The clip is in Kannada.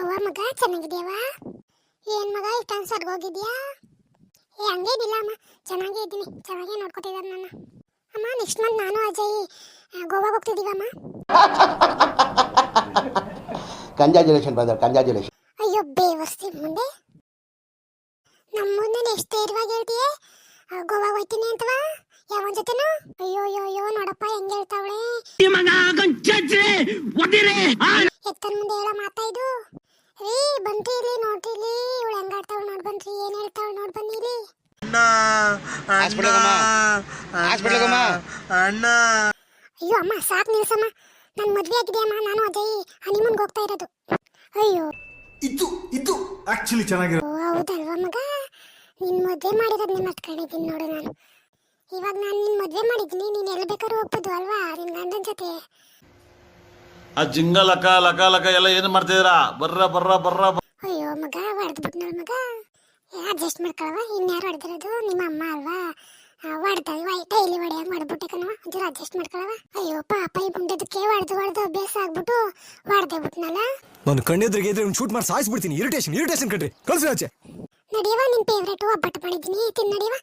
ಅವ್ವ ಮಗ ಚೆನ್ನಾಗಿದ್ಯಾವ? ಏನ್ ಮಗ ಇಷ್ಟು ಅನ್ಸರ್ಗೆ ಹೋಗಿದ್ಯಾ? ಹಂಗೇನಿಲ್ಲ ಅಮ್ಮ, ಚೆನ್ನಾಗೇ ಇದ್ದೀನಿ, ಚೆನ್ನಾಗೇ ನೋಡ್ಕೊತಿದ್ದಾರೆ ನನ್ನ. ಅಮ್ಮ ನೆಕ್ಸ್ಟ್ ಮಂತ್ ನಾನು ಅಜಯ್ ಗೋವಾಗೆ ಹೋಗ್ತಿದ್ದೀವಮ್ಮ. Congratulation brother, congratulation. ಅಯ್ಯೋ ಬೇವಸ್ತಿ ಮುಂದೆ ನಮ್ಮ ಮುಂದೆ ನೆಕ್ಸ್ಟ್ ಧೈರ್ಯವಾಗಿ ಹೇಳ್ತೀಯೇ ಗೋವಾಗೆ ಹೋಗ್ತೀನಿ ಅಂತವಾ? ಯಾವನ್ ಜೊತೆನೋ? ಅಯ್ಯೋ ಅಯ್ಯೋ ಅಯ್ಯೋ ನೋಡಪ್ಪ ಹೆಂಗೆ ಹೇಳ್ತಾವಳೆ. ಎತ್ತನ ಮುಂದೆ ಹೇಳೋ ಮಾತಾ ಇದು? ರೀ ಬಂತು ಇಲ್ಲಿ ನೋಡ್ರಿ, ಇಲ್ಲಿ ಇವಳು ಹೆಂಗಾಡ್ತಾವ್ ನೋಡ್ ಬನ್ರಿ, ಏನ್ ಹೇಳ್ತಾವ್ ನೋಡ್ ಬನ್ನಿರಿ. ಅಯ್ಯೋ ಅಮ್ಮ ಸಾಕ್ ನಿಲ್ಸಮ್ಮ, ನನ್ ಮದ್ವೆ ಆಗಿದೆಯಮ್ಮ, ನಾನು ಅಜಯ್ ಹನಿಮೂನ್ಗೆ ಹೋಗ್ತಾ ಇರೋದು. ಅಯ್ಯೋ ಇದು ಆಕ್ಚುಲಿ ಚೆನ್ನಾಗಿರೋ. ಹೌದಲ್ವಾ ಮಗ, ನಿನ್ ಮದ್ವೆ ಮಾಡಿರೋದು ನಿಮ್ಮ ಕಣಿದ್ದೀನಿ ನೋಡು ನಾನು. ಇವಾಗ ನಾನು ನಿನ್ ಮದ್ವೆ ಮಾಡಿದ್ದೀನಿ, ನೀನ್ ಎಲ್ಲಿ ಬೇಕಾದ್ರೂ ಹೋಗ್ಬೋದು ಅಲ್ವಾ ನಿನ್ ಗಂಡನ ಜೊತೆ. ಆ ಜಿಂಗ ಲಕ ಲಕ ಲಕ ಎಲ್ಲ ಏನು ಮಾಡ್ತಿದ್ದೀರಾ? ಬರ್ರ ಬರ್ರ ಬರ್ರ. ಅಯ್ಯೋ ಮಗ ಹೊಡೆದು ಬಿಟ್ನಲ್ ಮಗ, ಅಡ್ಜಸ್ಟ್ ಮಾಡ್ಕೊಳವ. ಇನ್ಯಾರು ಹೊಡೆದಿರೋದು ನಿಮ್ಮ ಅಮ್ಮ ಅಲ್ವಾ? ಡೈಲಿ ಹೊಡೆಯಾಗ ಮಾಡ್ಬಿಟ್ಟೆ ಕಣವ, ಒಂಚೂರು ಅಡ್ಜಸ್ಟ್ ಮಾಡ್ಕೊಳವ. ಅಯ್ಯೋ ಪಾಪ ಈ ಮುಂದಕ್ಕೆ ಹೊಡೆದು ಅಭ್ಯಾಸ ಆಗ್ಬಿಟ್ಟು ಹೊಡೆದೇ ಬಿಟ್ನಲ್ಲ. ನಾನು ಕಣ್ಣೆದ್ರಿಗೆ ಇದ್ರೆ ಶೂಟ್ ಮಾಡಿ ಸಾಯಿಸ್ಬಿಡ್ತೀನಿ. ಇರಿಟೇಷನ್ ಕಣ್ರಿ, ಕಳ್ಸಿ ಆಚೆ. ನಡಿಯವ, ನಿನ್ ಫೇವ್ರೇಟು ಒಬ್ಬಟ್ಟು ಮಾಡಿದ್ದೀನಿ, ತಿನ್ ನಡಿಯವ.